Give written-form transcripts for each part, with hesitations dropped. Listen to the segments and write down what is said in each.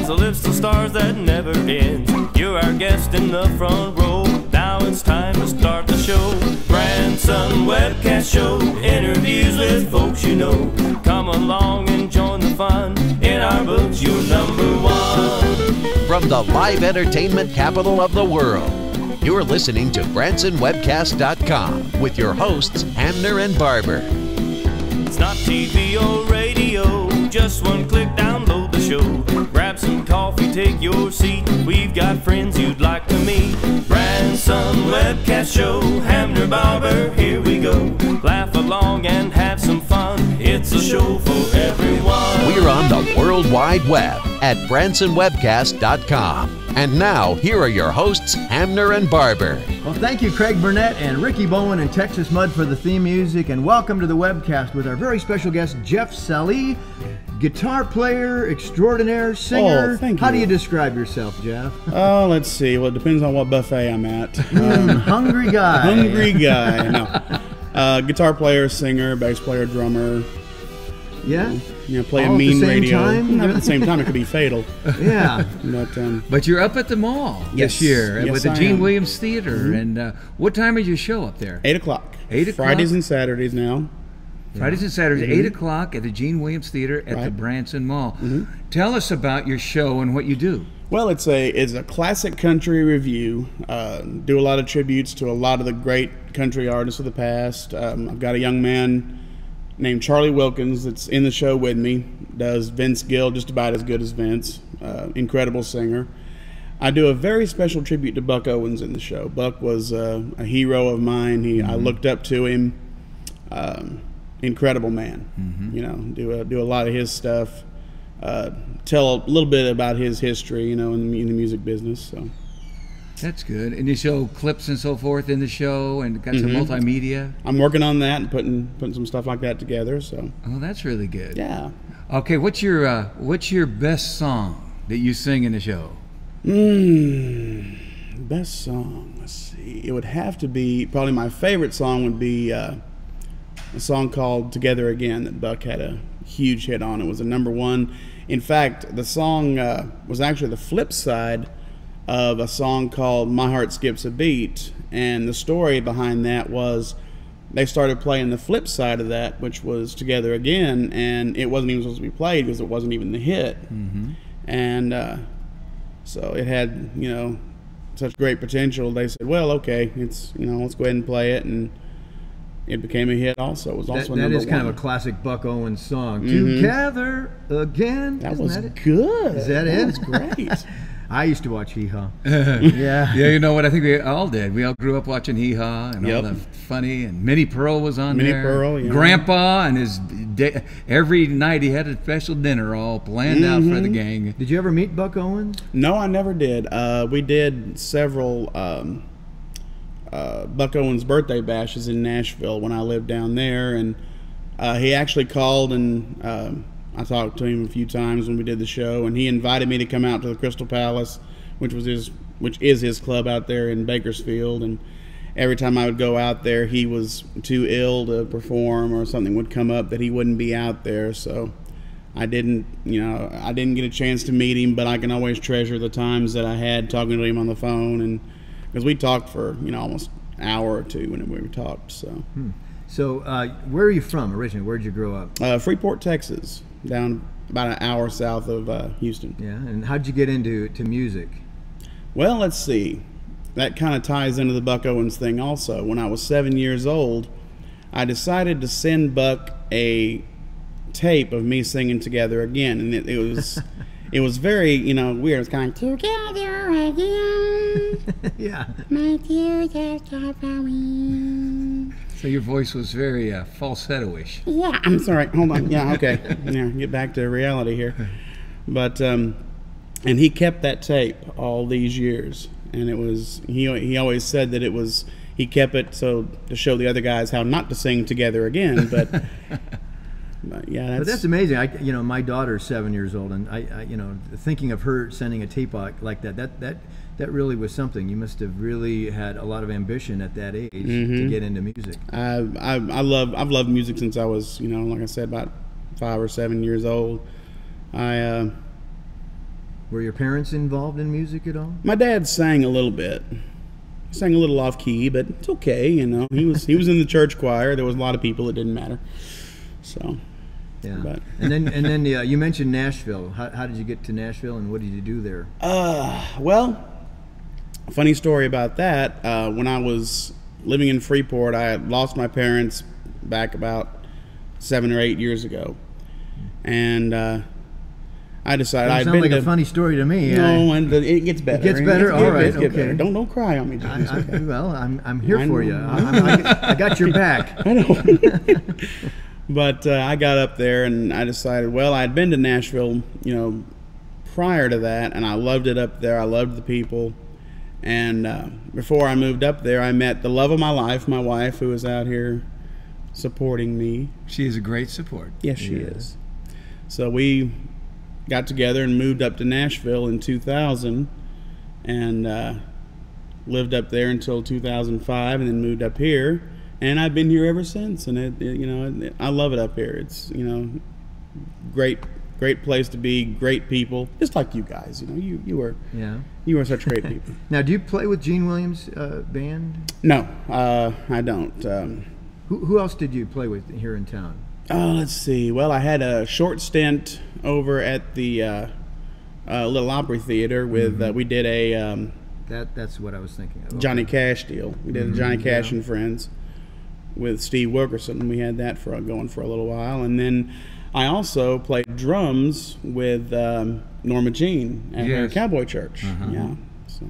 a list of stars that never ends. You're our guest in the front row. Now it's time to start the show. Branson Webcast Show, interviews with folks you know. Come along and join the fun. In our books, you're #1. From the live entertainment capital of the world, you're listening to BransonWebcast.com with your hosts, Hamner and Barber. It's not TV or radio, just one click, download the show. Grab some coffee, take your seat. We've got friends you'd like to meet. Branson Webcast Show, Hamner, Barber, here we go. Laugh along and have some fun. It's a show for everyone. We're on the World Wide Web at BransonWebcast.com. And now, here are your hosts, Hamner and Barber. Well, thank you, Craig Burnett and Ricky Bowen and Texas Mud for the theme music, and welcome to the webcast with our very special guest, Jeff Sallee, guitar player extraordinaire, singer. Oh, thank you. How do you describe yourself, Jeff? Oh, let's see. Well, it depends on what buffet I'm at. Hungry guy. Hungry guy. No. Guitar player, singer, bass player, drummer. Yeah? Play All a at the mean same radio. time? Not at the same time. It could be fatal. Yeah. But you're up at the mall Yes. this year Yes, with the I Gene am. Williams Theater. And what time is your show up there? 8 o'clock. 8 o'clock? Fridays and Saturdays now. Fridays and Saturdays, 8 o'clock at the Gene Williams Theater at the Right. Branson Mall. Tell us about your show and what you do. Well, it's a classic country review. Do a lot of tributes to a lot of the great country artists of the past. I've got a young man named Charlie Wilkins that's in the show with me. Does Vince Gill just about as good as Vince. Incredible singer. I do a very special tribute to Buck Owens in the show. Buck was a hero of mine. I looked up to him. Incredible man. Do a lot of his stuff. Tell a little bit about his history, in the music business. So That's good. And you show clips and so forth in the show and got some multimedia. I'm working on that and putting some stuff like that together. So Oh, that's really good. yeah. Okay, what's your best song that you sing in the show? Best song. Let's see. It would have to be, probably my favorite song would be a song called "Together Again" that Buck had a huge hit on. It was a #1. In fact, the song was actually the flip side of a song called "My Heart Skips a Beat," and the story behind that was they started playing the flip side of that, which was "Together Again," and it wasn't even supposed to be played because it wasn't even the hit. And so it had such great potential. They said, well, okay, it's let's go ahead and play it, and it became a hit also. It was also That is #1. kind of a classic Buck Owens song. Together Again. That Isn't was that it? good. Is that it? That was great. I used to watch Hee Haw. Yeah. Yeah, you know what? I think we all did. We all grew up watching Hee Haw and all Yep. the funny, and Minnie Pearl was on Minnie there. Pearl, yeah. Grandpa and his every night he had a special dinner all planned out for the gang. Did you ever meet Buck Owens? No, I never did. We did several Buck Owens birthday bashes in Nashville when I lived down there, and he actually called, and I talked to him a few times when we did the show, and he invited me to come out to the Crystal Palace, which is his club out there in Bakersfield. And every time I would go out there, he was too ill to perform, or something would come up that he wouldn't be out there. So I didn't get a chance to meet him, but I can always treasure the times that I had talking to him on the phone, and because we talked for almost an hour or two when we talked. So, So, where are you from originally? Where did you grow up? Freeport, Texas, down about an hour south of Houston. Yeah, and how did you get into music? Well, let's see. That kind of ties into the Buck Owens thing also. When I was 7 years old, I decided to send Buck a tape of me singing "Together Again," and it was it was very weird. It's kind of "Together Again." Yeah. My tears have stopped flowing. So your voice was very falsetto-ish. Yeah, I'm sorry. Hold on. Yeah, okay. Yeah, get back to reality here. But and he kept that tape all these years, and it was he always said that he kept it so to show the other guys how not to sing "Together Again," but. Yeah, But that's amazing. My daughter's 7 years old, and I thinking of her sending a tape like that really was something. You must have really had a lot of ambition at that age to get into music. I've loved music since I was, like I said, about 5 or 7 years old. Were your parents involved in music at all? My dad sang a little bit. Sang a little off key, but it's okay, you know. He was in the church choir. There was a lot of people. It didn't matter. So, yeah. But. and then you mentioned Nashville. How did you get to Nashville, and what did you do there? Well, funny story about that. When I was living in Freeport, I had lost my parents back about 7 or 8 years ago, and I decided I'd been been like to, a funny story to me. No, and it gets better. It gets better. All right, okay. Better. Don't cry on me, James. Okay. Well, I'm here for you. I got your back. I know. But I got up there and I decided, well, I'd been to Nashville, you know, prior to that, and I loved it up there. I loved the people. And before I moved up there, I met the love of my life, my wife, who is out here supporting me. She is a great support. Yes, she is. So we got together and moved up to Nashville in 2000 and lived up there until 2005 and then moved up here. And I've been here ever since, and I love it up here. It's, you know, great place to be, great people, just like you guys. You know, you are such great people. Now, do you play with Gene Williams' band? No, I don't. Who else did you play with here in town? Let's see. Well, I had a short stint over at the Little Opry Theater with we did a that's what I was thinking of. Johnny Cash deal. We did a Johnny Cash and Friends with Steve Wilkerson. We had that going for a little while, and then I also played drums with Norma Jean at her Cowboy Church. Yeah, so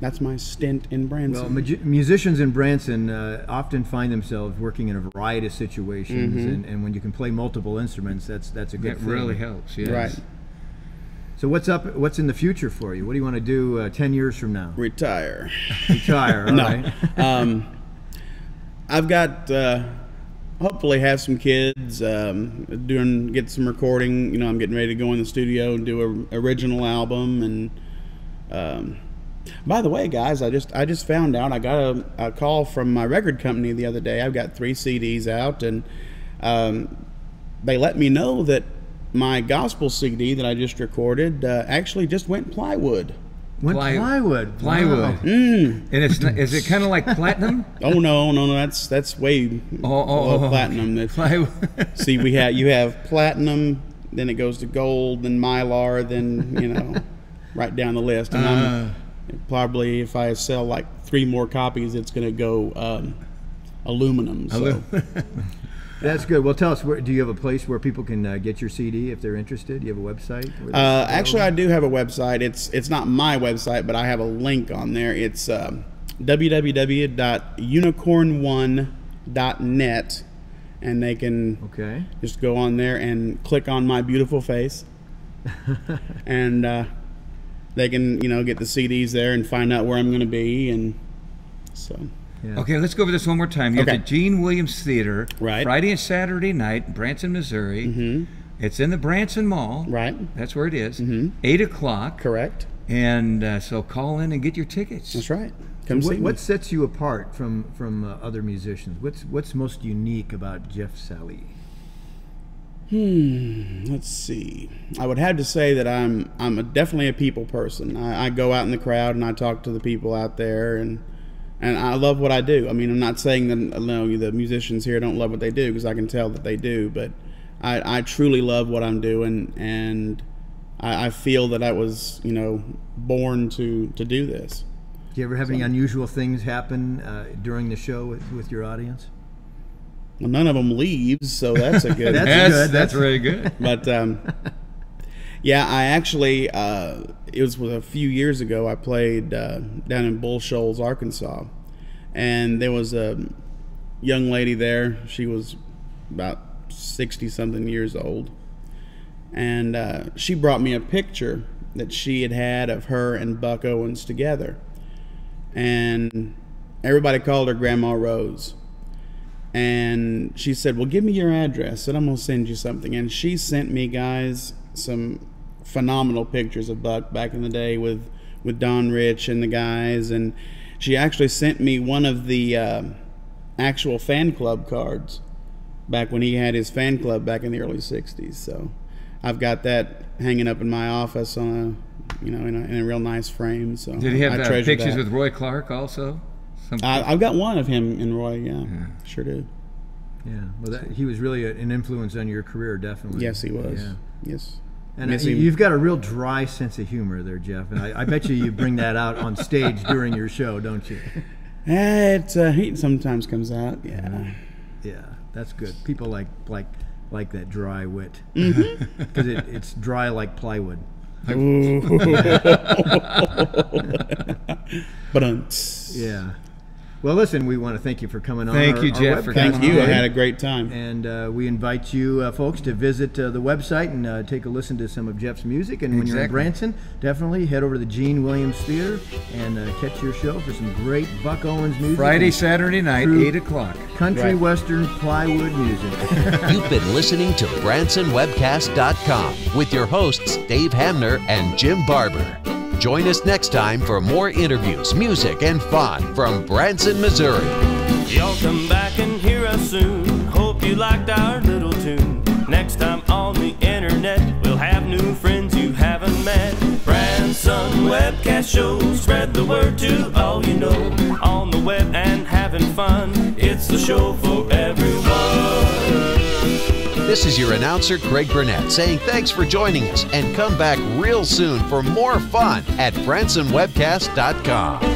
that's my stint in Branson. Well, musicians in Branson often find themselves working in a variety of situations, and when you can play multiple instruments, that's a good thing. That really helps. Yes. Right. So what's in the future for you? What do you want to do 10 years from now? Retire. Retire. All right. I've got hopefully have some kids, get some recording. You know, I'm getting ready to go in the studio and do an original album. And by the way, guys, I just found out I got a call from my record company the other day. I've got 3 CDs out, and they let me know that my gospel CD that I just recorded actually just went plywood. Plywood. Wow. And is it kind of like platinum? Oh no, that's way below platinum. Plywood. See, you have platinum, then it goes to gold, then mylar, then right down the list. And I'm probably, if I sell like 3 more copies, it's going to go aluminum. So. That's good. Well, tell us, do you have a place where people can get your CD if they're interested? Do you have a website? Actually, I do have a website. It's not my website, but I have a link on there. It's www.unicorn1.net, and they can just go on there and click on my beautiful face, and they can get the CDs there and find out where I'm going to be, and so. Yeah. Okay, let's go over this one more time. You have the Gene Williams Theater, Friday and Saturday night, Branson, Missouri. It's in the Branson Mall. Right. That's where it is. 8 o'clock. Correct. And so call in and get your tickets. That's right. Come see me. What sets you apart from other musicians? What's most unique about Jeff Sallee? Let's see. I would have to say that I'm definitely a people person. I go out in the crowd and I talk to the people out there, and I love what I do. I mean, I'm not saying that the musicians here don't love what they do, because I can tell that they do, but I truly love what I'm doing, and I feel that I was, born to do this. Do you ever have any unusual things happen during the show with your audience? Well, none of them leaves, so that's a good. That's really good. But yeah, I actually it was a few years ago. I played down in Bull Shoals, Arkansas, and there was a young lady there. She was about 60-something years old, and she brought me a picture that she had of her and Buck Owens together, and everybody called her Grandma Rose. And she said, well, give me your address and I'm going to send you something. And she sent me, guys, some phenomenal pictures of Buck back in the day with Don Rich and the guys. And she actually sent me one of the actual fan club cards back when he had his fan club back in the early 60s. So I've got that hanging up in my office on in a real nice frame. So did he have pictures that. with Roy Clark also? I've got one of him and Roy. Yeah. Sure do. Yeah, well, he was really an influence on your career, definitely. Yes, he was. Yeah. Yes. And you've got a real dry sense of humor there, Jeff. And I bet you bring that out on stage during your show, don't you? It sometimes comes out. Yeah. Yeah, that's good. People like that dry wit because it's dry like plywood. But yeah. Well, listen, we want to thank you for coming on. Thank you, Jeff, for coming on. Thank you. I had a great time. And we invite you folks to visit the website and take a listen to some of Jeff's music. And when you're in Branson, definitely head over to the Gene Williams Theater and catch your show for some great Buck Owens music. Friday, Saturday night, 8 o'clock. Country Western plywood music. You've been listening to BransonWebcast.com with your hosts, Dave Hamner and Jim Barber. Join us next time for more interviews, music, and fun from Branson, Missouri. Y'all come back and hear us soon. Hope you liked our little tune. Next time on the internet, we'll have new friends you haven't met. Branson Webcast Show, spread the word to all you know. On the web and having fun, it's the show for everyone. This is your announcer, Craig Burnett, saying thanks for joining us and come back real soon for more fun at BransonWebcast.com.